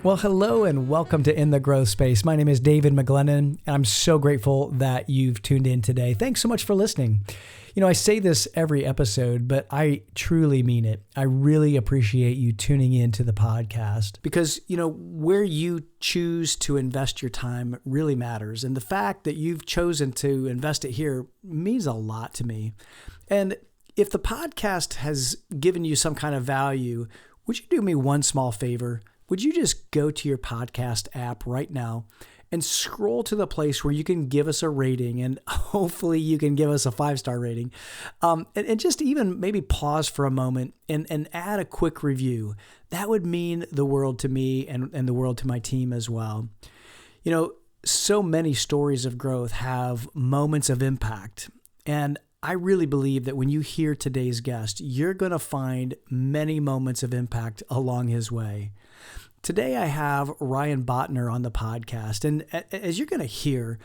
Well, hello and welcome to In the Growth Space. My name is David McGlennon, and I'm so grateful that you've tuned in today. Thanks so much for listening. You know, I say this every episode, but I truly mean it. I really appreciate you tuning in to the podcast because, you know, where you choose to invest your time really matters. And the fact that you've chosen to invest it here means a lot to me. And if the podcast has given you some kind of value, would you do me one small favor? Would you just go to your podcast app right now and scroll to the place where you can give us a rating, and hopefully you can give us a 5-star rating, and just even maybe pause for a moment and add a quick review. That would mean the world to me and the world to my team as well. You know, so many stories of growth have moments of impact, and I really believe that when you hear today's guest, you're going to find many moments of impact along his way. Today, I have Ryan Botner on the podcast, and as you're going to hear,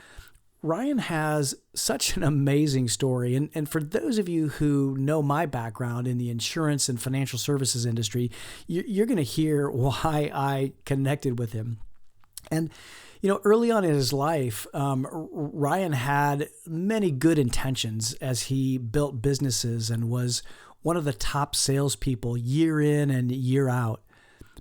Ryan has such an amazing story. And for those of you who know my background in the insurance and financial services industry, you're going to hear why I connected with him. And you know, early on in his life, Ryan had many good intentions as he built businesses and was one of the top salespeople year in and year out.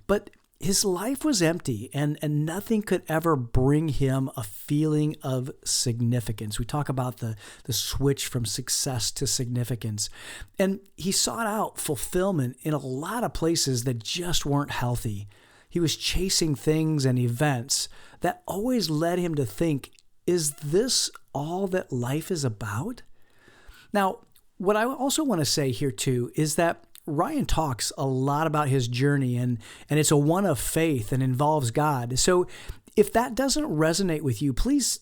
But his life was empty, and nothing could ever bring him a feeling of significance. We talk about the switch from success to significance. And he sought out fulfillment in a lot of places that just weren't healthy. He was chasing things and events that always led him to think, is this all that life is about? Now, what I also want to say here too is that Ryan talks a lot about his journey, and it's a one of faith and involves God. So if that doesn't resonate with you, please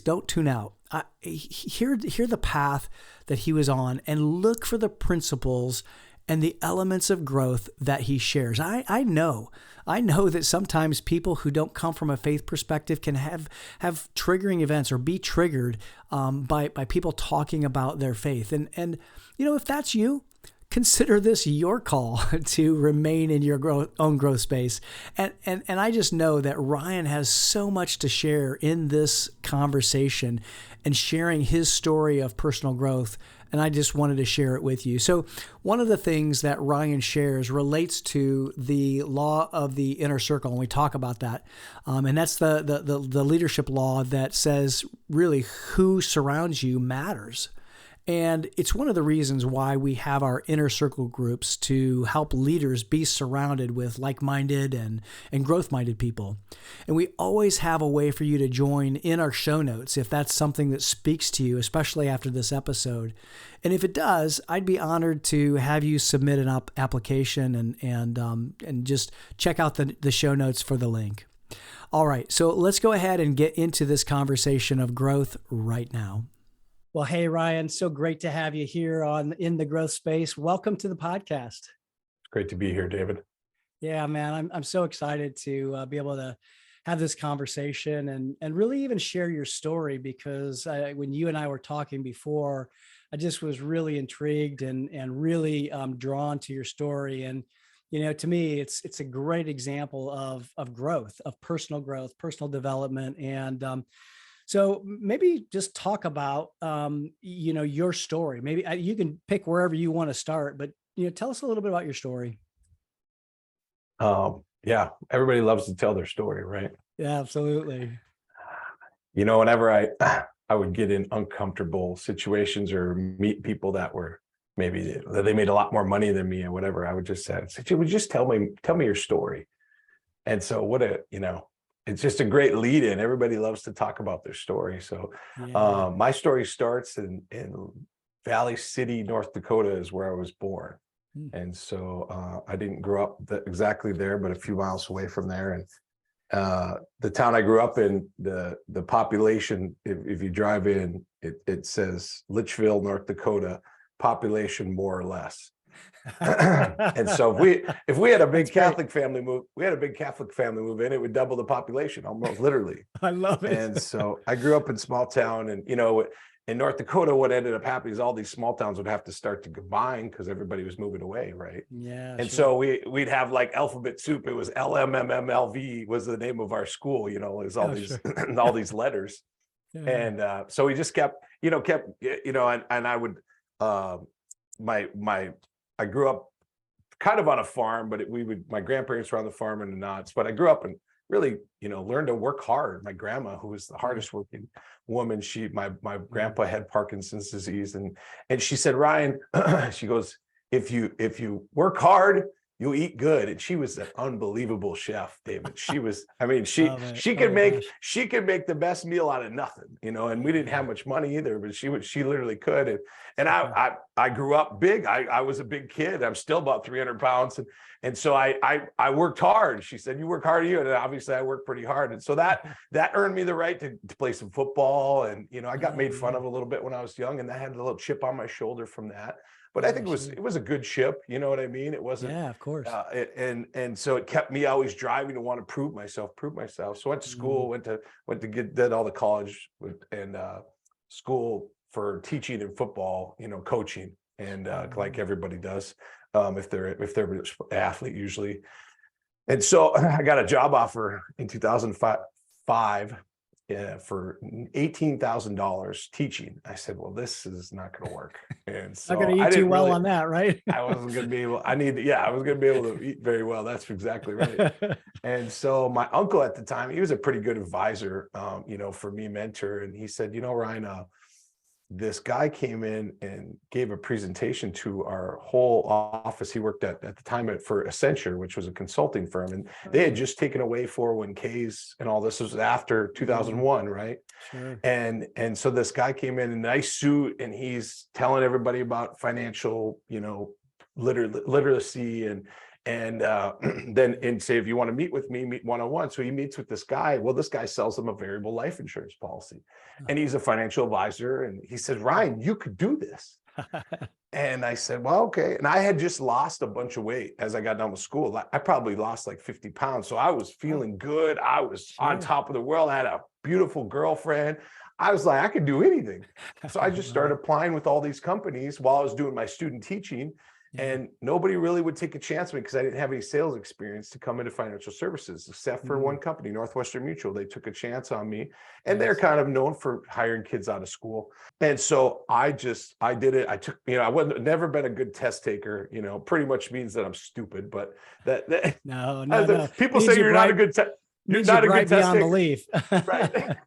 don't tune out. Hear the path that he was on and look for the principles and the elements of growth that he shares. I know that sometimes people who don't come from a faith perspective can have triggering events or be triggered by people talking about their faith. And you know, if that's you, consider this your call to remain in your own growth space. And I just know that Ryan has so much to share in this conversation and sharing his story of personal growth. And I just wanted to share it with you. So one of the things that Ryan shares relates to the law of the inner circle, and we talk about that. And that's the leadership law that says really who surrounds you matters. And it's one of the reasons why we have our inner circle groups to help leaders be surrounded with like-minded and growth-minded people. And we always have a way for you to join in our show notes if that's something that speaks to you, especially after this episode. And if it does, I'd be honored to have you submit an application and just check out the show notes for the link. All right, so let's go ahead and get into this conversation of growth right now. Well, hey, Ryan, so great to have you here in the growth space. Welcome to the podcast. It's great to be here, David. Yeah, man, I'm so excited to be able to have this conversation and really even share your story, because when you and I were talking before, I just was really intrigued and really drawn to your story. And, you know, to me, it's a great example of growth, of personal growth, personal development. And so maybe just talk about, you know, your story. Maybe you can pick wherever you want to start, but, you know, tell us a little bit about your story. Yeah, everybody loves to tell their story, right? Yeah, absolutely. You know, whenever I would get in uncomfortable situations or meet people that were maybe they made a lot more money than me or whatever, I would just say, "Would you just tell me your story?" And so it's just a great lead in. Everybody loves to talk about their story. So Yeah. my story starts in Valley City, North Dakota is where I was born. And so I didn't grow up exactly there, but a few miles away from there. And the town I grew up in, the population, if you drive in, it says Litchfield, North Dakota, population more or less. And so if we had a big That's great. Catholic family move, in, it would double the population, almost literally. I love it. And so I grew up in small town, and in North Dakota, what ended up happening is all these small towns would have to start to combine because everybody was moving away, right? Yeah. And sure. so we'd have like alphabet soup. It was LMMMLV was the name of our school. It was all these Sure. all these letters. Yeah. And so we just kept, and I would, I grew up kind of on a farm, but my grandparents were on the farm in the Knots, but I grew up and really, learned to work hard. My grandma, who was the hardest working woman, my grandpa had Parkinson's disease. And she said, Ryan, she goes, if you work hard, you'll eat good. And she was an unbelievable chef, David. She was, she could make the best meal out of nothing, and we didn't have much money either, but she literally could. And I grew up big. I was a big kid. I'm still about 300 pounds. And so I worked hard. She said, you work hard, and obviously I worked pretty hard. And so that earned me the right to play some football. And, I got made fun of a little bit when I was young, and I had a little chip on my shoulder from that. But I think it was a good chip. You know what I mean? It wasn't. Yeah, of course. And so it kept me always driving to want to prove myself. So I went to school, went to did all the college and school for teaching and football, coaching, and like everybody does, if they're an athlete usually. And so I got a job offer in 2005. For $18,000 teaching. I said, well, this is not going to work. And so not going to eat too well on that, right? I wasn't going to be able, I was going to be able to eat very well. That's exactly right. And so my uncle at the time, he was a pretty good advisor, for me, mentor. And he said, Ryan, this guy came in and gave a presentation to our whole office. He worked at the time for Accenture, which was a consulting firm, and they had just taken away 401ks and all this. This was after 2001, right? Sure. And so this guy came in a nice suit, and he's telling everybody about financial, literacy and then say, if you want to meet with me, meet one-on-one. So he meets with this guy. Well, this guy sells him a variable life insurance policy, and he's a financial advisor. And he says, Ryan, you could do this. And I said, well, okay. And I had just lost a bunch of weight as I got done with school. I probably lost like 50 pounds. So I was feeling good. I was on top of the world. I had a beautiful girlfriend. I was like, I could do anything. So I just started applying with all these companies while I was doing my student teaching. And nobody really would take a chance on me because I didn't have any sales experience to come into financial services, except for one company, Northwestern Mutual. They took a chance on me, and they're kind of known for hiring kids out of school. And so I did it. I took, I wasn't, never been a good test taker, pretty much means that I'm stupid, but that no. People say you're not a good test. You're not a good test taker. Belief. Right.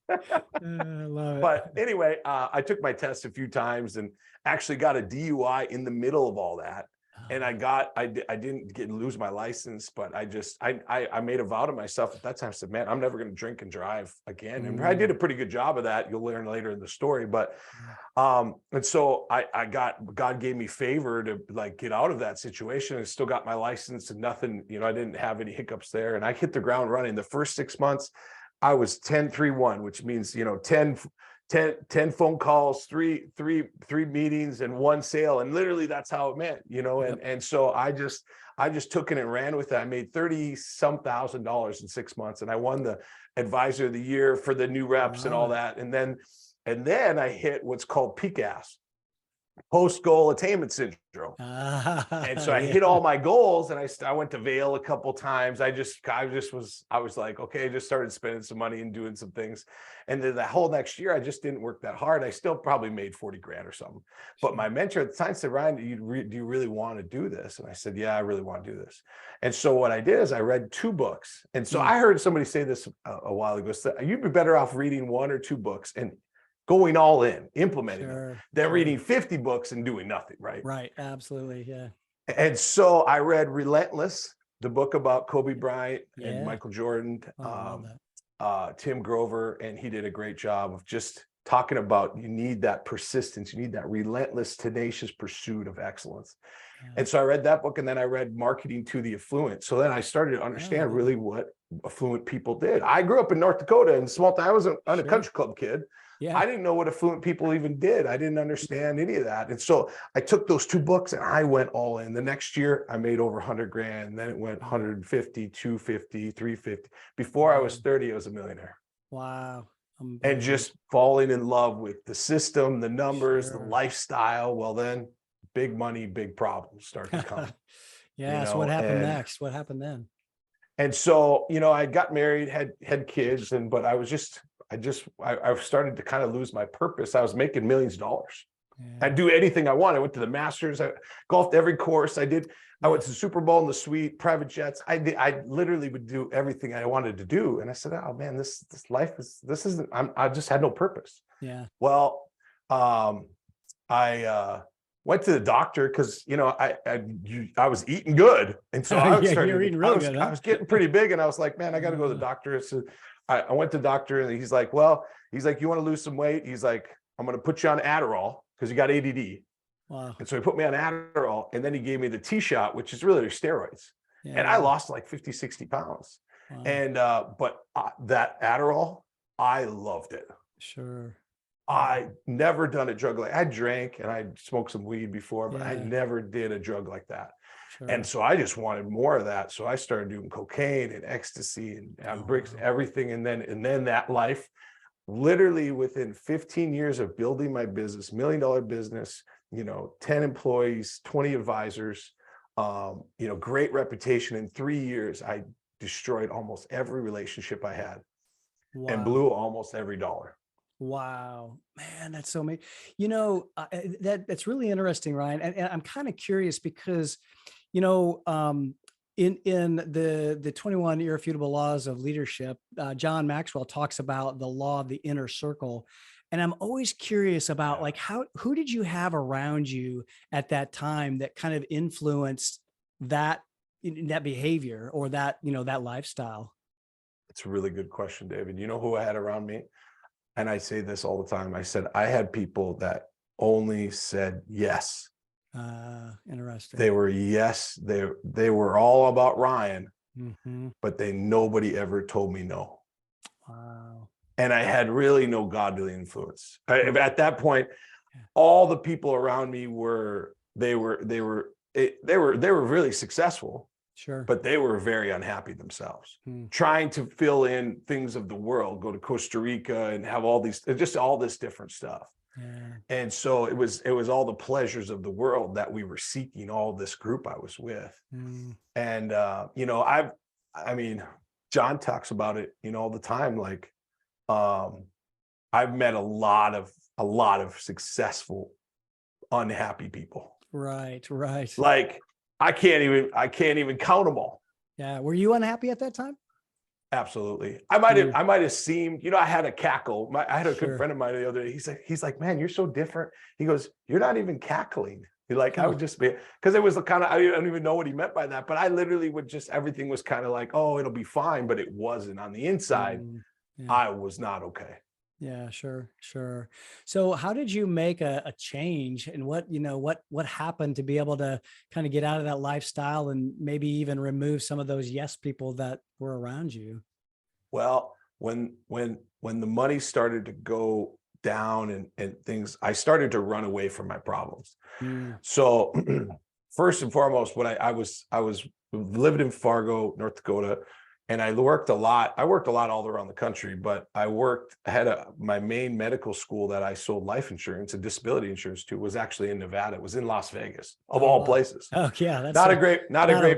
I love it. But anyway, I took my test a few times and actually got a DUI in the middle of all that. And I didn't lose my license, but I made a vow to myself at that time. I said, man, I'm never going to drink and drive again. And I did a pretty good job of that. You'll learn later in the story. But, and so God gave me favor to like get out of that situation. I still got my license and nothing, I didn't have any hiccups there. And I hit the ground running. The first 6 months, I was 10-3-1, which means, 10 phone calls, three meetings, and one sale. And literally that's how it meant, and so I just took it and ran with it. I made $30-some thousand in 6 months, and I won the advisor of the year for the new reps and all that. And then I hit what's called PCAS, post-goal attainment syndrome. And so I hit all my goals, and I went to Vail a couple times. I was like, okay, I just started spending some money and doing some things. And then the whole next year, I just didn't work that hard. I still probably made 40 grand or something. But my mentor at the time said, Ryan, do you really want to do this? And I said, yeah, I really want to do this. And so what I did is I read 2 books. And so I heard somebody say this a while ago, so you'd be better off reading 1 or 2 books and going all in, implementing them, than reading 50 books and doing nothing, right? Right, absolutely, yeah. And so I read Relentless, the book about Kobe Bryant and Michael Jordan, Tim Grover, and he did a great job of just talking about you need that persistence, you need that relentless, tenacious pursuit of excellence. And so I read that book, and then I read Marketing to the Affluent. So then I started to understand really what affluent people did. I grew up in North Dakota in small town. I was a Sure. country club kid. Yeah. I didn't know what affluent people even did. I didn't understand any of that. And so I took those 2 books and I went all in. The next year I made over 100 grand. Then it went 150, 250, 350. Before I was 30, I was a millionaire. Wow. And just falling in love with the system, the numbers, the Sure. lifestyle. Well, then big money, big problems start to come. Yeah. So what happened next? What happened then? And so, I got married, had kids, but I started to kind of lose my purpose. I was making millions of dollars. Yeah. I'd do anything I wanted. I went to the Masters. I golfed every course. I went to the Super Bowl in the suite, private jets. I literally would do everything I wanted to do. And I said, oh man, this life I just had no purpose. Yeah. Well, I went to the doctor because I was eating good, and so I was eating really good. Huh? I was getting pretty big, and I was like, man, I got to go to the doctor. So I went to the doctor, and he's like, you want to lose some weight? He's like, I'm going to put you on Adderall because you got ADD. Wow. And so he put me on Adderall, and then he gave me the T-shot, which is really steroids. Yeah. And I lost like 50, 60 pounds. Wow. And but that Adderall, I loved it. Sure. I never done a drug I drank and I smoked some weed before, but I never did a drug like that. Sure. And so I just wanted more of that. So I started doing cocaine and ecstasy and bricks, everything. And then that life, literally within 15 years of building my business, $1 million business, 10 employees, 20 advisors, great reputation. In 3 years, I destroyed almost every relationship I had. Wow. And blew almost every dollar. Wow, man, that's so amazing. That's really interesting, Ryan. And I'm kind of curious because, in the 21 Irrefutable Laws of Leadership, John Maxwell talks about the law of the inner circle. And I'm always curious about who did you have around you at that time that kind of influenced that behavior or that lifestyle? It's a really good question, David. You know who I had around me? And I say this all the time. I said, I had people that only said yes. Interesting. They were yes. They were all about Ryan, but nobody ever told me no. Wow. And I had really no godly influence. At that point, all the people around me were really successful. Sure. But they were very unhappy themselves, trying to fill in things of the world, go to Costa Rica and have all this different stuff. Yeah. And so it was all the pleasures of the world that we were seeking, all this group I was with. And, John talks about it, all the time. Like, I've met a lot of successful, unhappy people. Right. Like, I can't even count them all. Yeah. Were you unhappy at that time? Absolutely. I might have seemed, I had a cackle. I had a good friend of mine the other day. He's like, man, you're so different. He goes, you're not even cackling. I would just be, because it was the kind of, I don't even know what he meant by that, but I literally would just, everything was kind of like, oh, it'll be fine. But it wasn't. On the inside, I was not okay. Yeah, sure. So how did you make a change, and what happened to be able to kind of get out of that lifestyle and maybe even remove some of those yes people that were around you? Well, when the money started to go down and things, I started to run away from my problems. So first and foremost, when I was lived in Fargo, North Dakota. And I worked a lot all around the country, but my main medical school that I sold life insurance and disability insurance to was actually in Nevada. It was in Las Vegas, of all places. Oh yeah. That's not a great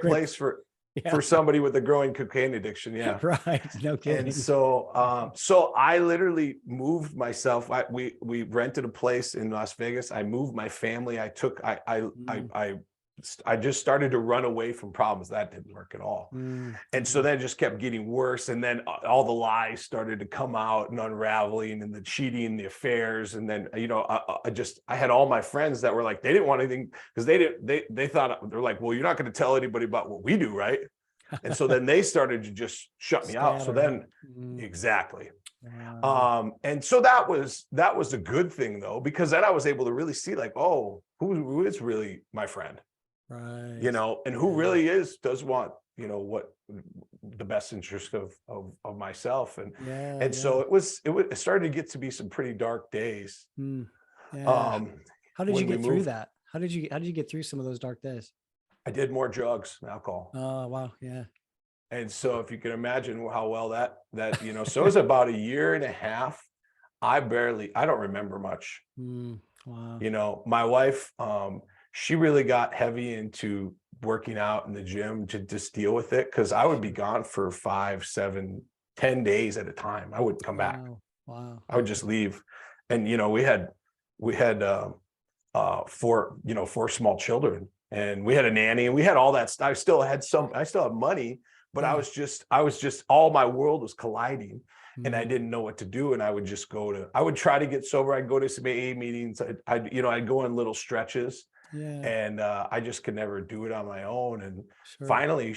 place for somebody with a growing cocaine addiction. Yeah. Right. No kidding. And so, so I literally moved myself. We rented a place in Las Vegas. I moved my family. I just started to run away from problems. That didn't work at all. And so that just kept getting worse. And then all the lies started to come out and unraveling, and the cheating, the affairs. And then, I had all my friends that were like, they didn't want anything because they thought, they're like, well, you're not going to tell anybody about what we do. Right. And so then they started to just shut me out. So then, exactly. Wow. And so that was a good thing though, because then I was able to really see like, oh, who is really my friend? Right. And who really does want, the best interest of myself. Yeah. So it started to get to be some pretty dark days. Yeah. How did you When we get through moved, that? How did you get through some of those dark days? I did more drugs and alcohol. Oh, wow. Yeah. And so if you can imagine how well so it was about a year and a half. I don't remember much. Wow. My wife, she really got heavy into working out in the gym to just deal with it. Cause I would be gone for 5, 7, 10 days at a time. I wouldn't come back. Wow. I would just leave. And, we had 4 small children, and we had a nanny, and we had all that stuff. I still have money, but I was just all my world was colliding, and I didn't know what to do. And I would try to get sober. I'd go to some AA meetings. I'd go on little stretches, and I just could never do it on my own. And finally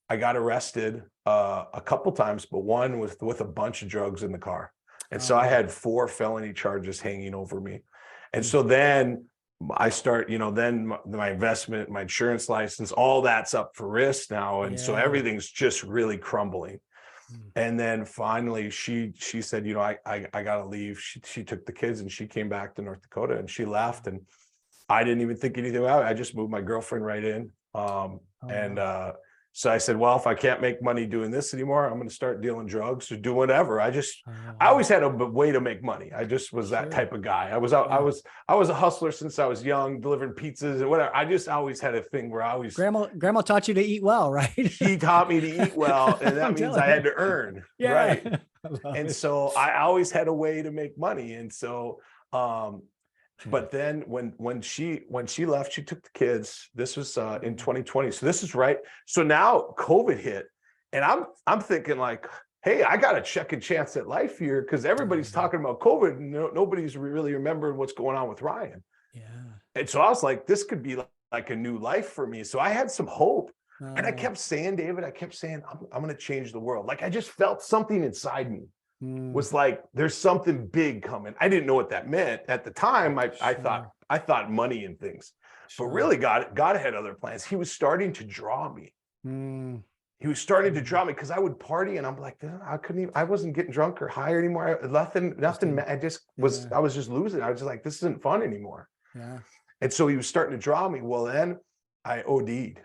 I got arrested a couple times, but one with a bunch of drugs in the car. And so I had 4 felony charges hanging over me. And so then I start, then my investment, my insurance license, all that's up for risk now. And so everything's just really crumbling. And then finally she said, I got to leave. She took the kids and she came back to North Dakota, and she left, and I didn't even think anything about it. I just moved my girlfriend right in. So I said, well, if I can't make money doing this anymore, I'm going to start dealing drugs or do whatever. I always had a way to make money. I just was that type of guy. I was a hustler since I was young, delivering pizzas and whatever. I just always had a thing where I always. Grandma taught you to eat well, right? She taught me to eat well, and that means I had to earn. Yeah. Right. And so I always had a way to make money. And so, but then when she left, she took the kids. This was in 2020. So this is right. So now COVID hit, and I'm thinking like, hey, I got a second chance at life here, because everybody's talking about COVID, and nobody's really remembering what's going on with Ryan. Yeah. And so I was like, this could be like a new life for me. So I had some hope. And I kept saying, David, I'm going to change the world. Like I just felt something inside me. Was like, there's something big coming. I didn't know what that meant at the time. I thought money and things, but really God had other plans. He was starting to draw me. He was starting to draw me, because I would party, and I'm like, I wasn't getting drunk or high anymore. Nothing. I was just losing. I was just like, this isn't fun anymore. Yeah. And so he was starting to draw me. Well, then I OD'd,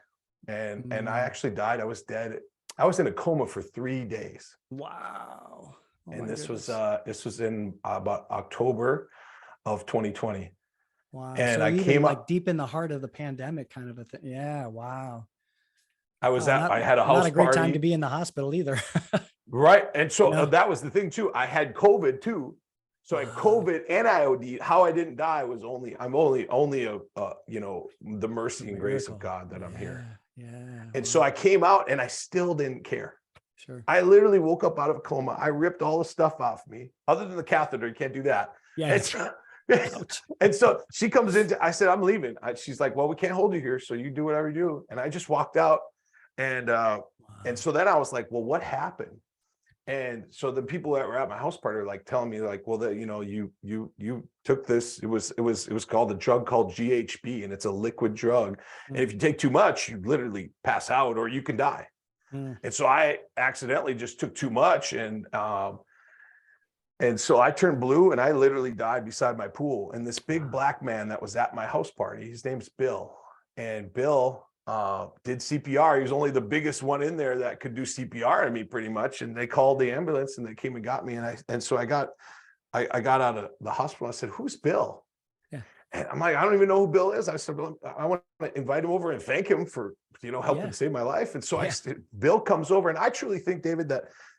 and I actually died. I was dead. I was in a coma for 3 days. Wow. And this was in about October of 2020. Wow. And so I came like up deep in the heart of the pandemic kind of a thing. Yeah. Wow. I had a house party. Not a great time to be in the hospital either. Right. And so that was the thing too. I had COVID too. So I had COVID and I OD'd. How I didn't die was only the mercy and grace of God that I'm here. Yeah. And so I came out, and I still didn't care. Sure. I literally woke up out of a coma. I ripped all the stuff off me, other than the catheter. You can't do that. Yeah. And so she comes in. I said, I'm leaving. She's like, well, we can't hold you here, so you do whatever you do. And I just walked out. And so then I was like, well, what happened? And so the people that were at my house party are like telling me like, well, you took this. It was called a drug called GHB, and it's a liquid drug. And if you take too much, you literally pass out or you can die. And so I accidentally just took too much, and so I turned blue, and I literally died beside my pool. And this big black man that was at my house party, his name's Bill, and Bill did CPR. He was only the biggest one in there that could do CPR on me, pretty much. And they called the ambulance, and they came and got me. And so I got out of the hospital. I said, "Who's Bill?" Yeah. And I'm like, I don't even know who Bill is. I said, well, I want to invite him over and thank him for helping save my life. And so Bill comes over, and I truly think, David,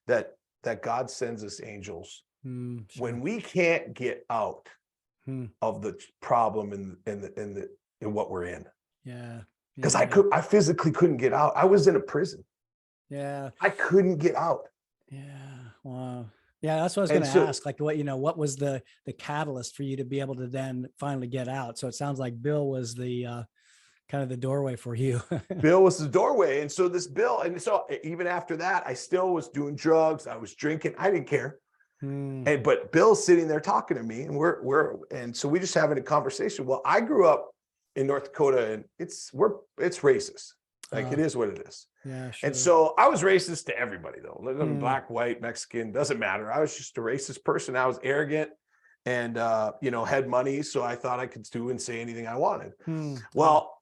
that God sends us angels when we can't get out of the problem in what we're in. Yeah. Because I physically couldn't get out. I was in a prison. Yeah. I couldn't get out. Yeah. Wow. Yeah, that's what I was going to ask. Like, what was the catalyst for you to be able to then finally get out? So it sounds like Bill was the kind of the doorway for you. Bill was the doorway. And so so even after that, I still was doing drugs. I was drinking. I didn't care. But Bill's sitting there talking to me, and so we just having a conversation. Well, I grew up in North Dakota, and it's racist. Like it is what it is. Yeah, And sure. so I was racist to everybody though. Hmm. Black, white, Mexican, doesn't matter. I was just a racist person. I was arrogant and had money. So I thought I could do and say anything I wanted. Hmm. Well,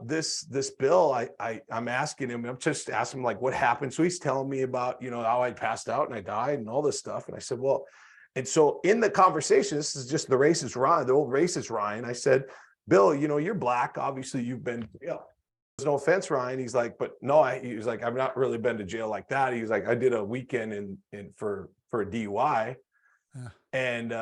this bill, I'm asking him, I'm just asking him like what happened. So he's telling me about, how I passed out and I died and all this stuff. And I said, well, and so in the conversation, this is just the racist Ryan, the old racist Ryan. I said, Bill, you're black. Obviously you've been, there's no offense, Ryan. He's like, but no, he was like, I've not really been to jail like that. He was like, I did a weekend for a DUI. And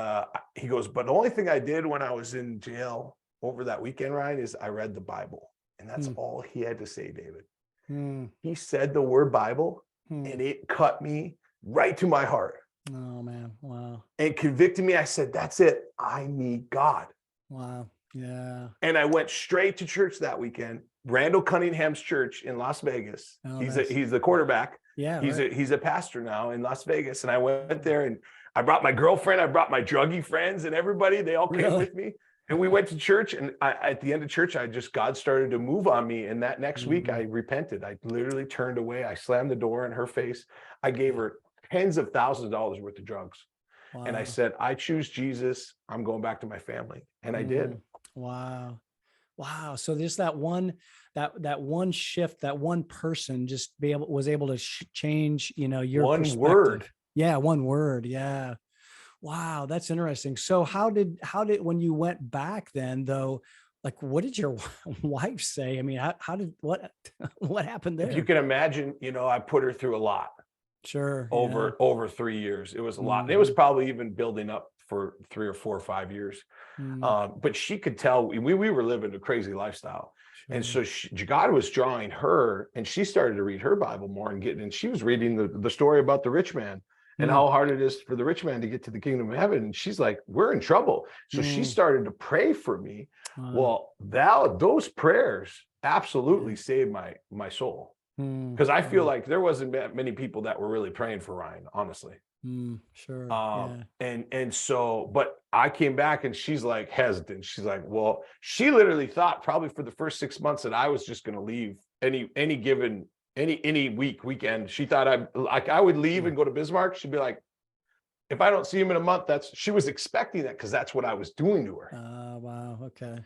he goes, but the only thing I did when I was in jail over that weekend, Ryan, is I read the Bible. And that's all he had to say, David. He said the word Bible and it cut me right to my heart. Oh, man. Wow. And convicted me. I said, that's it. I need God. Wow. Yeah. And I went straight to church that weekend. Randall Cunningham's church in Las Vegas. Oh, he's the quarterback. Yeah. He's a pastor now in Las Vegas. And I went there and I brought my girlfriend, I brought my druggie friends and everybody, they all came with me. And we went to church, and at the end of church, God started to move on me. And that next week I repented. I literally turned away. I slammed the door in her face. I gave her tens of thousands of dollars worth of drugs. Wow. And I said, I choose Jesus. I'm going back to my family. And I did. Wow. Wow. So there's that one shift, that one person just was able to change, your one perspective. Word. Yeah. One word. Yeah. Wow. That's interesting. So how did, when you went back then though, like, what did your wife say? I mean, what happened there? If you can imagine, I put her through a lot. Sure. Over 3 years. It was a lot. And it was probably even building up for 3 or 4 or 5 years. But she could tell we were living a crazy lifestyle. Sure. And so God was drawing her, and she started to read her Bible more and she was reading the story about the rich man and how hard it is for the rich man to get to the kingdom of heaven. And she's like, we're in trouble. So she started to pray for me. Well, those prayers absolutely saved my soul. Because I feel like there wasn't many people that were really praying for Ryan, honestly. Sure. And so, but I came back and she's like hesitant. She's like, well, she literally thought probably for the first 6 months that I was just going to leave any given weekend. She thought I would leave and go to Bismarck. She'd be like, if I don't see him in a month, she was expecting that because that's what I was doing to her. Wow. Okay.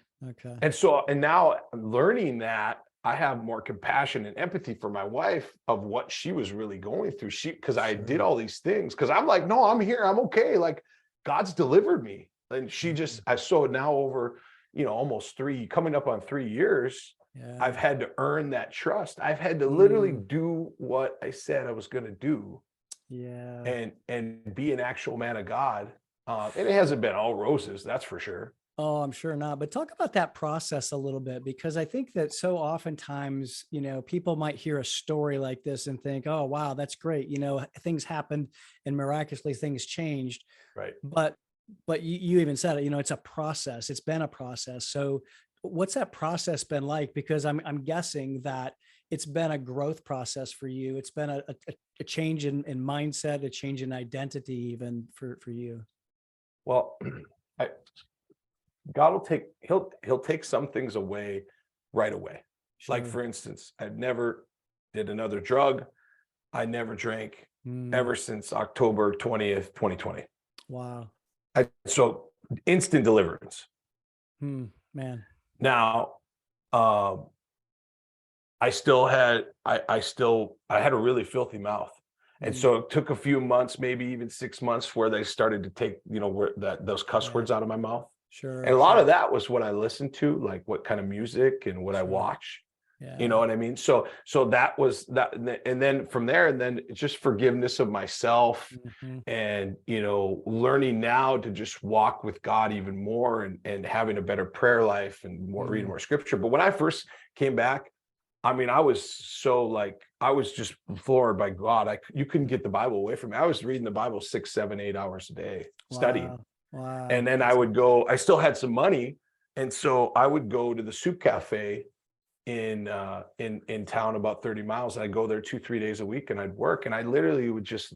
And now learning that, I have more compassion and empathy for my wife of what she was really going through. Because I did all these things. Because I'm like, no, I'm here. I'm okay. Like God's delivered me. And I saw now over, almost coming up on 3 years, I've had to earn that trust. I've had to literally do what I said I was going to do. Yeah. And be an actual man of God. And it hasn't been all roses, that's for sure. Oh, I'm sure not. But talk about that process a little bit, because I think that so oftentimes, people might hear a story like this and think, oh, wow, that's great. Things happened and miraculously things changed. Right. But you even said it, it's a process. It's been a process. So what's that process been like? Because I'm guessing that it's been a growth process for you. It's been a change in mindset, a change in identity, even for you. Well, God will he'll take some things away right away. Sure. Like for instance, I never did another drug. I never drank ever since October 20th, 2020. Wow. So instant deliverance. Man. Now, I had a really filthy mouth. And so it took a few months, maybe even 6 months, where they started to take, those cuss words out of my mouth. Sure. And a lot of that was what I listened to, like what kind of music and what I watch. Yeah. You know what I mean? So that was that. And then from there, and then it's just forgiveness of myself and, learning now to just walk with God even more and having a better prayer life and reading more scripture. But when I first came back, I mean, I was just floored by God. You couldn't get the Bible away from me. I was reading the Bible 6, 7, 8 hours a day, studying. Wow. And then I still had some money. And so I would go to the soup cafe in town about 30 miles. I'd go there 2-3 days a week and I'd work. And I literally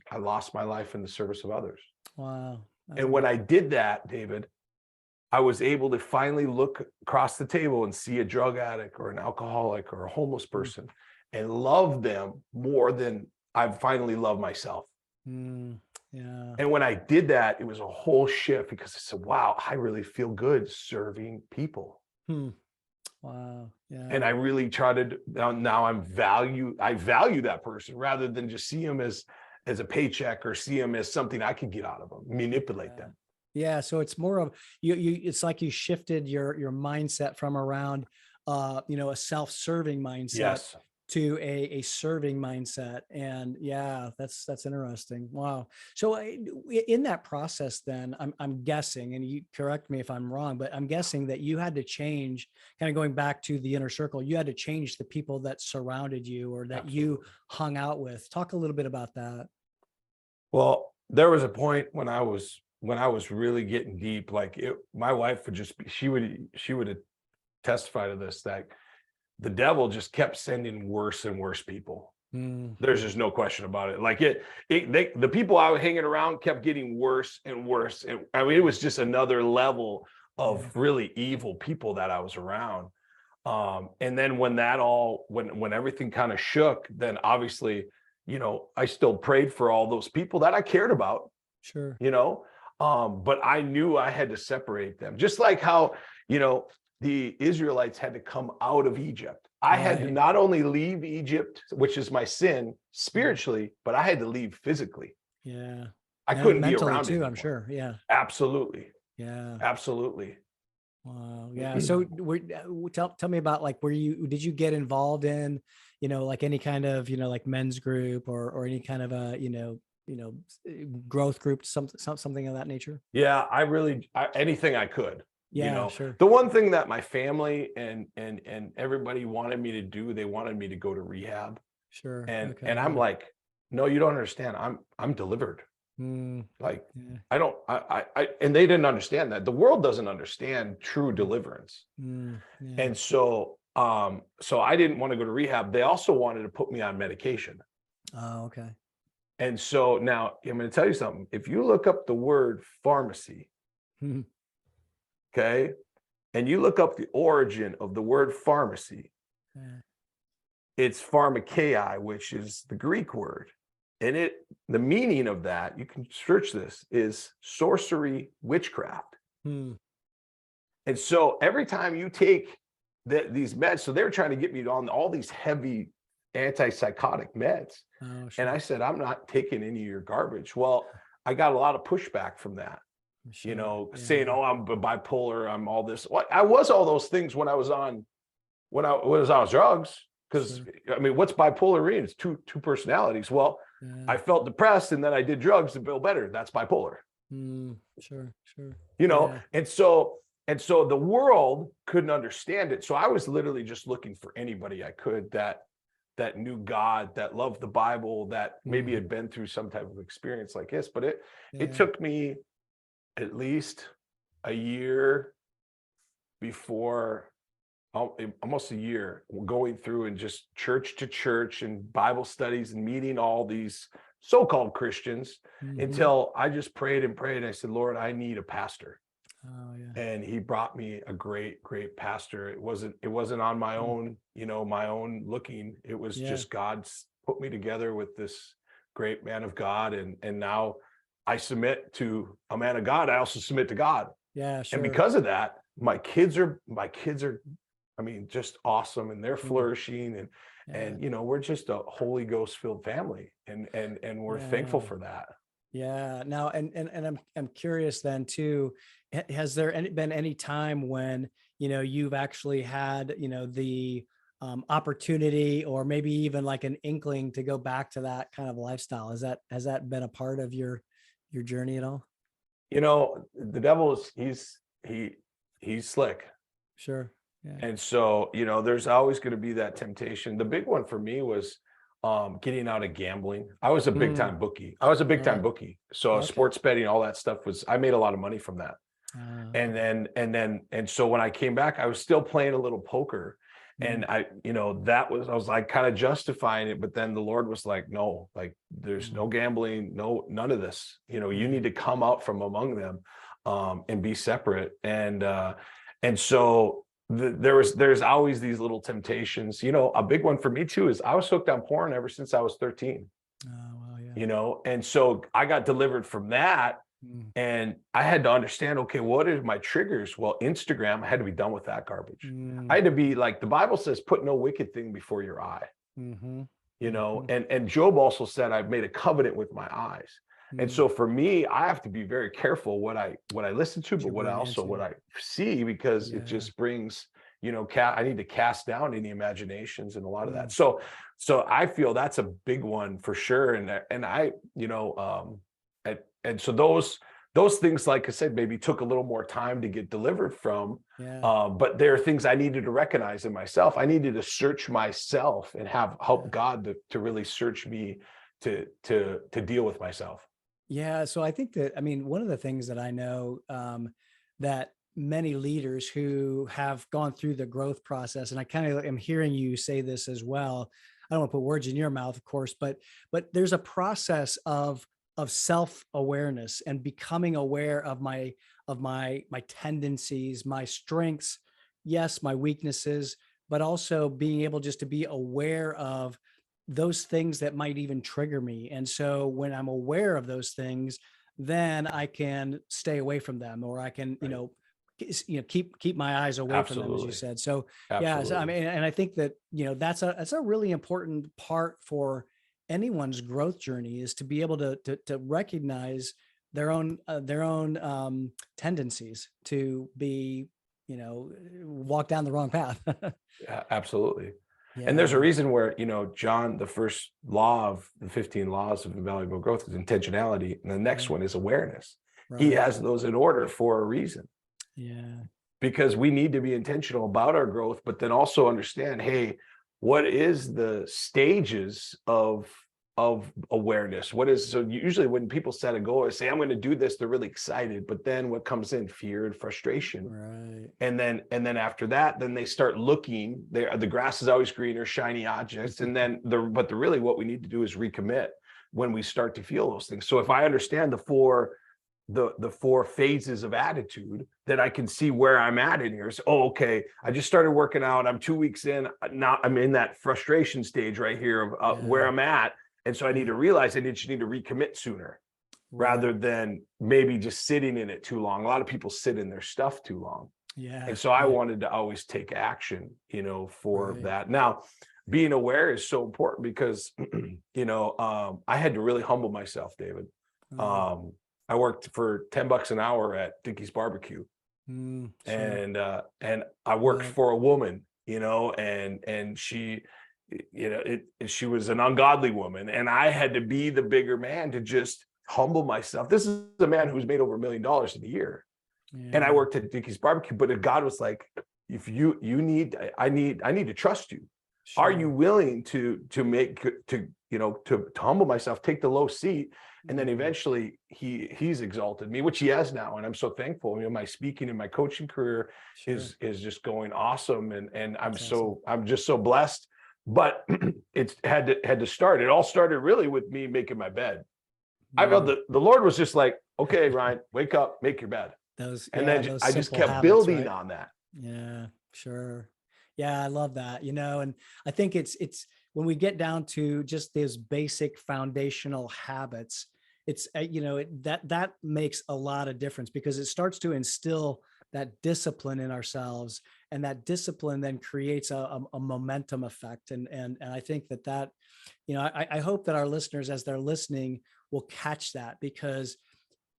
I lost my life in the service of others. Wow. And when I did that, David, I was able to finally look across the table and see a drug addict or an alcoholic or a homeless person. and love them more than I've finally loved myself. Yeah. And when I did that, it was a whole shift because I said, wow, I really feel good serving people. Wow. Yeah. And I really try to now I value that person rather than just see him as a paycheck or see him as something I can get out of them, manipulate them. Yeah. So it's more of you it's like you shifted your mindset from around a self-serving mindset Yes. to a serving mindset. And yeah, that's interesting. Wow. So in that process, then I'm guessing, and you correct me if I'm wrong, but I'm guessing that you had to change, kind of going back to the inner circle, you had to change the people that surrounded you or that you hung out with. Talk a little bit about that. Well, there was a point when I was really getting deep, like my wife would just be, she would testify to this, that the devil just kept sending worse and worse people. There's just no question about it. Like the people I was hanging around kept getting worse and worse. And I mean, it was just another level of really evil people that I was around. And then when everything kind of shook, then obviously, I still prayed for all those people that I cared about. Sure. But I knew I had to separate them, just like how, the Israelites had to come out of Egypt. I had to not only leave Egypt, which is my sin spiritually, but I had to leave physically. Yeah. I couldn't be mentally around too, anymore. I'm sure. Yeah. Absolutely. Yeah. Absolutely. Wow. Yeah. So tell me about, like, did you get involved in, like any kind of, like men's group or any kind of a, growth group, something of that nature? Yeah, anything I could. Yeah, sure. The one thing that my family and everybody wanted me to do, they wanted me to go to rehab. Sure. And Okay, I'm yeah. like, no, you don't understand. I'm delivered. Like, Yeah. And they didn't understand that. The world doesn't understand true deliverance. Yeah. And so I didn't want to go to rehab. They also wanted to put me on medication. Oh, okay. And so now I'm going to tell you something. If you look up the word pharmacy, okay, and you look up the origin of the word pharmacy, it's pharmakeia, which is the Greek word. And the meaning of that, you can search this, is sorcery, witchcraft. And so every time you take these meds, so they're trying to get me on all these heavy antipsychotic meds. Oh, sure. And I said, I'm not taking any of your garbage. Well, I got a lot of pushback from that, saying, oh, I'm bipolar, I'm all this. Well, I was all those things when I was on drugs. Because I mean, what's bipolar mean? It's two personalities. Well, I felt depressed and then I did drugs to feel better. That's bipolar. Sure. And so the world couldn't understand it. So I was literally just looking for anybody I could that knew God, that loved the Bible, that maybe had been through some type of experience like this. But it took me at least a year before, almost a year, going through and just church to church and Bible studies and meeting all these so-called Christians until I just prayed and prayed. And I said, Lord, I need a pastor. Oh, yeah. And he brought me a great, great pastor. It wasn't on my own, my own looking. It was just God's put me together with this great man of God. And now I submit to a man of God. I also submit to God. Yeah, sure. And because of that, my kids are, I mean, just awesome, and they're flourishing, and we're just a Holy Ghost filled family, and we're thankful for that. Yeah. Now, and I'm curious then too, has there been any time when, you've actually had, the opportunity or maybe even like an inkling to go back to that kind of lifestyle? Has that been a part of your journey at all? The devil he's slick. Sure. Yeah. And so, there's always going to be that temptation. The big one for me was getting out of gambling. I was a big time bookie. So sports betting, all that stuff I made a lot of money from that. And so when I came back, I was still playing a little poker. And I was like kind of justifying it, but then the Lord was like, no, like there's no gambling, none of this. You need to come out from among them and be separate. And so there's always these little temptations. A big one for me too is I was hooked on porn ever since I was 13. Oh, wow, yeah. And so I got delivered from that, Mm, and I had to understand, okay, what are my triggers? Well, Instagram, I had to be done with that garbage. I mm, had to be like, the Bible says, put no wicked thing before your eye. mm-hmm, mm-hmm, And Job also said, I've made a covenant with my eyes. And mm. so for me, I have to be very careful what I listen to, What but you bring what into. I see, because it Yeah. just brings, I need to cast down any imaginations and a lot of that. Mm, So I feel that's a big one for sure. And I, and so those things, like I said, maybe took a little more time to get delivered from. yeah. But there are things I needed to recognize in myself. I needed to search myself and help God to really search me to deal with myself. Yeah. So I think that, I mean, one of the things that I know that many leaders who have gone through the growth process, and I kind of am hearing you say this as well. I don't want to put words in your mouth, of course, but there's a process of self-awareness and becoming aware of my tendencies, my strengths, yes, my weaknesses, but also being able just to be aware of those things that might even trigger me. And so when I'm aware of those things, then I can stay away from them, or I can, Right. keep my eyes away from them, as you Absolutely. said. So yeah, so, I Absolutely. mean, and I think that, that's a really important part for anyone's growth journey, is to be able to recognize their own tendencies to be, walk down the wrong path. Yeah, absolutely. And there's a Yeah. reason where, John, the first law of the 15 laws of invaluable growth is intentionality. And the next Right. one is awareness. He Right. has those in order for a reason, Yeah. because we need to be intentional about our growth, but then also understand, hey, what is the stages of awareness? So usually when people set a goal or say, I'm going to do this, they're really excited. But then what comes in? Fear and frustration. Right. And then after that, then they start looking. The grass is always greener, shiny objects. And then really what we need to do is recommit when we start to feel those things. So if I understand the four phases of attitude, then I can see where I'm at in here. So, okay, I just started working out. I'm 2 weeks in. Now I'm in that frustration stage right here of where Yeah. I'm at. And so I need to realize I just need to recommit sooner, rather Right. than maybe just sitting in it too long. A lot of people sit in their stuff too long. Yeah. And so I Yeah. wanted to always take action, for Right. that. Now, being aware is so important because, I had to really humble myself, David. Oh, Um, I worked for $10 an hour at Dickey's Barbecue, sure. and I worked Yeah. for a woman, and she, she was an ungodly woman, and I had to be the bigger man to just humble myself. This is a man who's made over $1 million in a year, and I Yeah. worked at Dickey's Barbecue. But God was like, if you need, I need to trust you. Are you Sure. willing to humble myself, take the low seat, and then Mhm. eventually he's exalted me, which he has now, and I'm so thankful. My speaking and my coaching career Sure. is just going awesome, and That's awesome. I'm just so blessed. But it's had to start. It all started really with me making my bed. I felt Mm. the Lord was just like, okay, Ryan, wake up, make your bed, and Yeah, then those I just simple kept habits, building right? on that. Yeah, sure. Yeah, I love that, and I think it's when we get down to just those basic foundational habits, it's that makes a lot of difference, because it starts to instill that discipline in ourselves, and that discipline then creates a momentum effect. And I think that I hope that our listeners, as they're listening, will catch that, because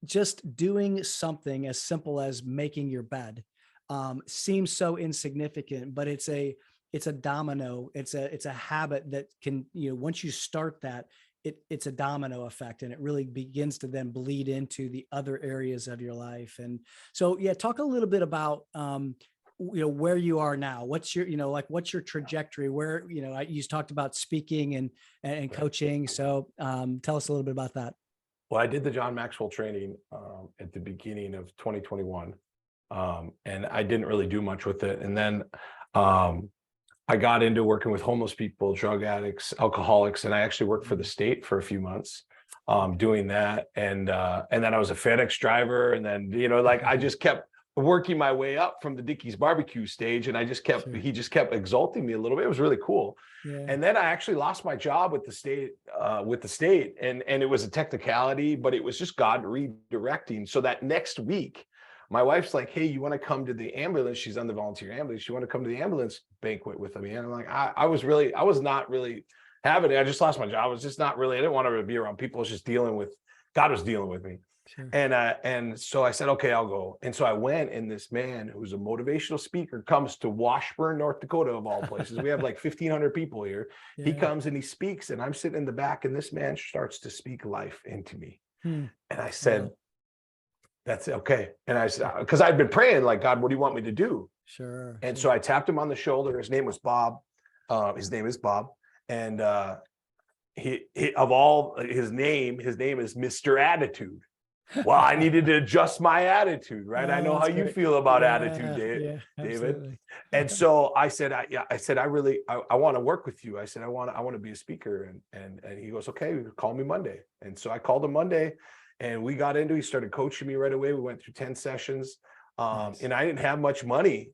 just doing something as simple as making your bed seems so insignificant, but it's a domino. It's a habit that can, once you start that, it's a domino effect, and it really begins to then bleed into the other areas of your life. And so, yeah, talk a little bit about where you are now. What's your, what's your trajectory? Where, you talked about speaking and Right. coaching. So tell us a little bit about that. Well, I did the John Maxwell training at the beginning of 2021, and I didn't really do much with it. And then um, I got into working with homeless people, drug addicts, alcoholics, and I actually worked for the state for a few months doing that. And then I was a FedEx driver, and then like I just kept working my way up from the Dickie's barbecue stage, and he just kept exalting me a little bit. It was really cool. Yeah. And then I actually lost my job with the state, and it was a technicality, but it was just God redirecting. So that next week, my wife's like, "Hey, you want to come to the ambulance?" She's on the volunteer ambulance. "You want to come to the ambulance banquet with me?" And I'm like, I was not really having it. I just lost my job. I was just not really, I didn't want to be around people. I was just God was dealing with me. Sure. And so I said, "Okay, I'll go." And so I went, and this man who's a motivational speaker comes to Washburn, North Dakota, of all places. We have like 1,500 people here. Yeah. He comes and he speaks, and I'm sitting in the back, and this man starts to speak life into me. And I said, "That's okay." And I said, because I'd been praying like, "God, what do you want me to do?" Sure. And so I tapped him on the shoulder. His name was Bob. His name is Bob. And his name is Mr. Attitude. Well, I needed to adjust my attitude, right? I know how you feel about attitude, David. And so I said, I want to work with you. I said, I want to be a speaker. And he goes, "Okay, call me Monday." And so I called him Monday, and he started coaching me right away. We went through 10 sessions. And I didn't have much money,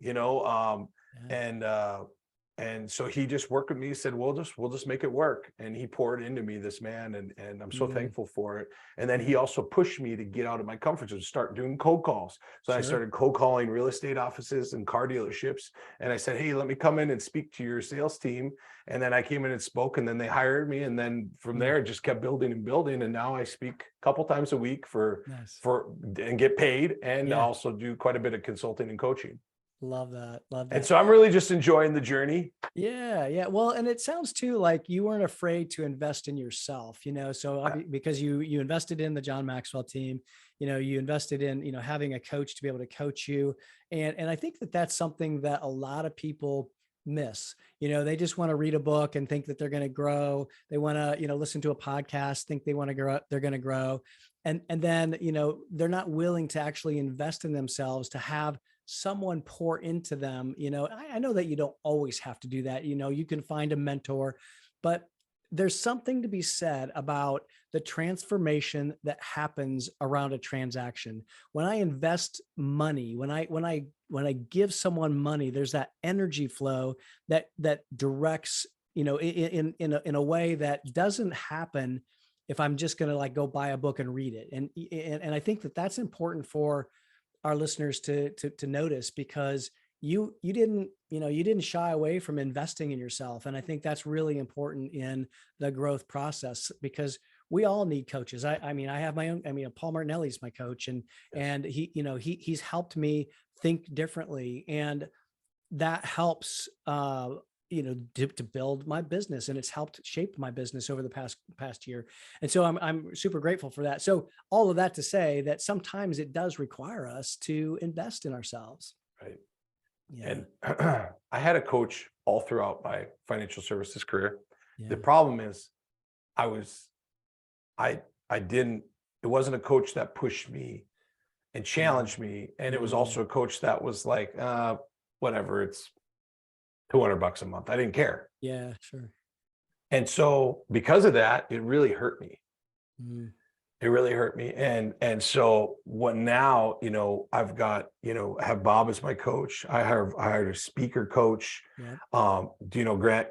and so he just worked with me. He said, we'll just make it work. And he poured into me, this man, and I'm so thankful for it. And then he also pushed me to get out of my comfort zone, start doing cold calls. So I started cold calling real estate offices and car dealerships. And I said, "Hey, let me come in and speak to your sales team." And then I came in and spoke, and then they hired me. And then from there, it just kept building and building. And now I speak a couple times a week and get paid, and also do quite a bit of consulting and coaching. Love that. And so I'm really just enjoying the journey. Yeah. Well, and it sounds too like you weren't afraid to invest in yourself, so because you invested in the John Maxwell team, you invested in, having a coach to be able to coach you. And I think that that's something that a lot of people miss. They just want to read a book and think that they're going to grow. They want to, listen to a podcast, think they want to grow, they're going to grow. And then, they're not willing to actually invest in themselves, to have someone pour into them. I know that you don't always have to do that. You can find a mentor, but there's something to be said about the transformation that happens around a transaction. When I invest money, when I give someone money, there's that energy flow that directs, in a way that doesn't happen if I'm just going to like go buy a book and read it. And I think that that's important for our listeners to notice, because you didn't shy away from investing in yourself. And I think that's really important in the growth process, because we all need coaches. I have my own, Paul Martinelli's my coach, and he's helped me think differently, and that helps, to build my business, and it's helped shape my business over the past year. And so I'm super grateful for that. So all of that to say that sometimes it does require us to invest in ourselves. Right. Yeah. And I had a coach all throughout my financial services career. Yeah. The problem is it wasn't a coach that pushed me and challenged me. And it was also a coach that was like, whatever, it's $200 a month. I didn't care. Yeah, sure. And so because of that, it really hurt me. It really hurt me. And so now, I've got, have Bob as my coach. I hired a speaker coach. Yeah. Do you know Grant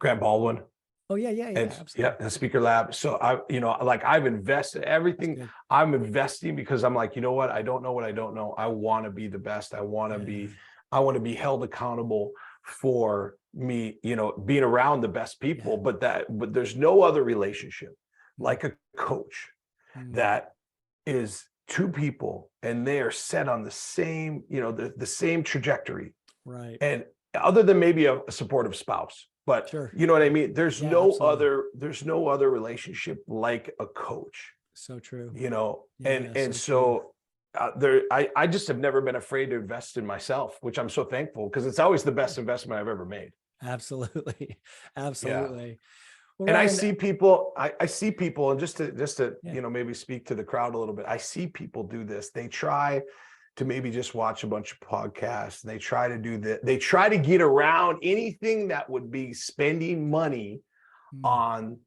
Baldwin? Oh yeah. Yeah, the speaker lab. So I've invested everything. I'm investing because I'm like, you know what? I don't know what I don't know. I want to be the best. I want to be held accountable for me, being around the best people. But there's no other relationship like a coach that is two people, and they are set on the same, the same trajectory. Right. And other than maybe a supportive spouse. But sure. You know what I mean? There's no absolutely. other relationship like a coach. So true. I just have never been afraid to invest in myself, which I'm so thankful, because it's always the best investment I've ever made. Absolutely. Yeah. Well, and Ryan, I see people, and just to maybe speak to the crowd a little bit. I see people do this. They try to maybe just watch a bunch of podcasts. They try to do that. They try to get around anything that would be spending money on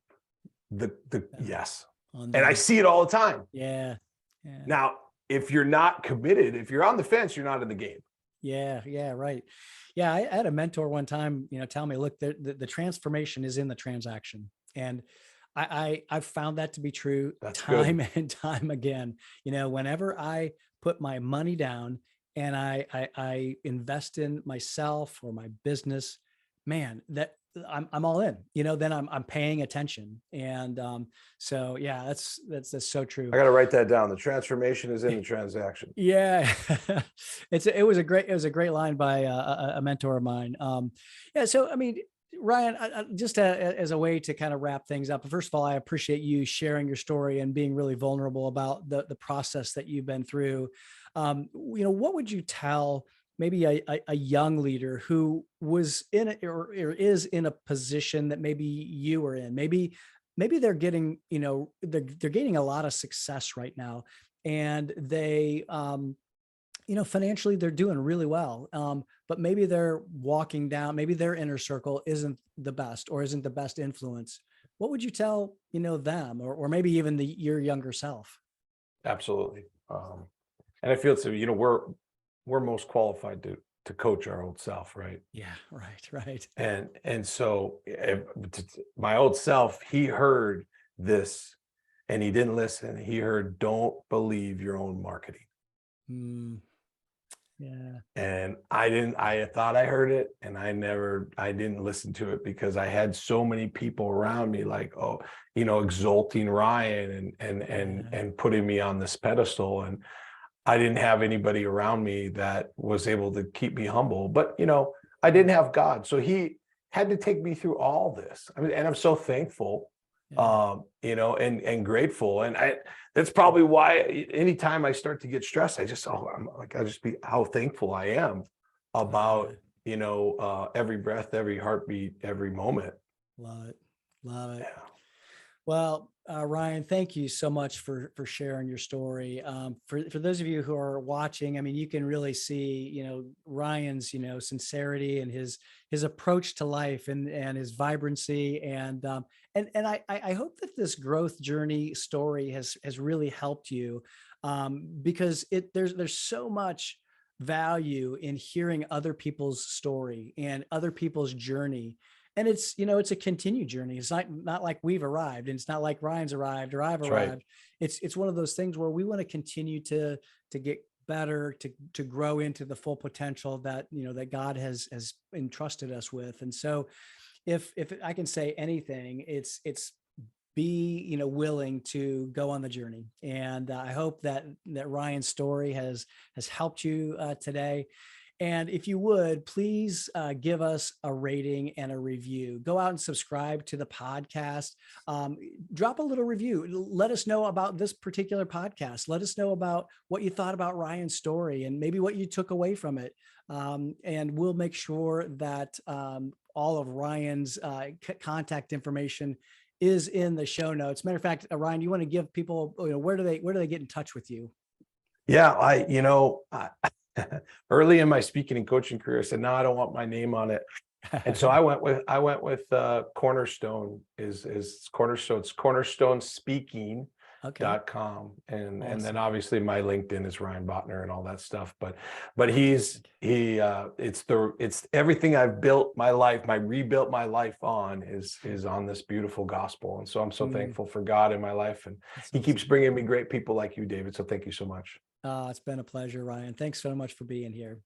the yes. And I see it all the time. Yeah. Yeah. Now, if you're not committed, if you're on the fence, you're not in the game. Yeah. Yeah. Right. Yeah. I had a mentor one time, tell me, look, the transformation is in the transaction. And I've found that to be true That's good. time and time again. Whenever I put my money down and I invest in myself or my business, man, that I'm all in, then I'm paying attention. And so yeah, that's so true. I got to write that down. The transformation is in the transaction. Yeah, it was a great line by a mentor of mine. Yeah, so I mean, Ryan, just as a way to kind of wrap things up. First of all, I appreciate you sharing your story and being really vulnerable about the process that you've been through. What would you tell maybe a young leader who was in or is in a position that maybe you were in? Maybe they're getting, they're gaining a lot of success right now, and they financially they're doing really well, but maybe they're walking down, maybe their inner circle isn't the best or isn't the best influence. What would you tell them, or maybe even your younger self? Absolutely. And I feel so, we're most qualified to coach our old self, right? Yeah, right. And so my old self, he heard this and he didn't listen. He heard, don't believe your own marketing. Mm, yeah. And I thought I heard it, and I didn't listen to it because I had so many people around me, like, oh, exalting Ryan and putting me on this pedestal. And I didn't have anybody around me that was able to keep me humble. But, I didn't have God. So he had to take me through all this. I mean, and I'm so thankful, Yeah. and grateful. And that's probably why anytime I start to get stressed, I just be how thankful I am about, every breath, every heartbeat, every moment. Love it. Love it. Yeah. Well, Ryan, thank you so much for sharing your story. For those of you who are watching, I mean, you can really see, Ryan's, sincerity and his approach to life and his vibrancy. And I hope that this growth journey story has really helped you, because there's so much value in hearing other people's story and other people's journey. And it's a continued journey. It's not like we've arrived, and it's not like Ryan's arrived or I've That's right. arrived. It's one of those things where we want to continue to get better, to grow into the full potential that that God has entrusted us with. And so if I can say anything, it's be willing to go on the journey. And I hope that Ryan's story has helped you today. And if you would, please give us a rating and a review. Go out and subscribe to the podcast. Drop a little review. Let us know about this particular podcast. Let us know about what you thought about Ryan's story and maybe what you took away from it. And we'll make sure that all of Ryan's contact information is in the show notes. Matter of fact, Ryan, you want to give people, where do they get in touch with you? Yeah. Early in my speaking and coaching career, I said, no, I don't want my name on it. And so I went with Cornerstone is Cornerstone. It's cornerstonespeaking.com. Okay. And then obviously my LinkedIn is Ryan Botner and all that stuff. But it's everything I've built my life, rebuilt my life on is on this beautiful gospel. And so I'm so thankful for God in my life. And he keeps bringing me great people like you, David. So thank you so much. It's been a pleasure, Ryan. Thanks so much for being here.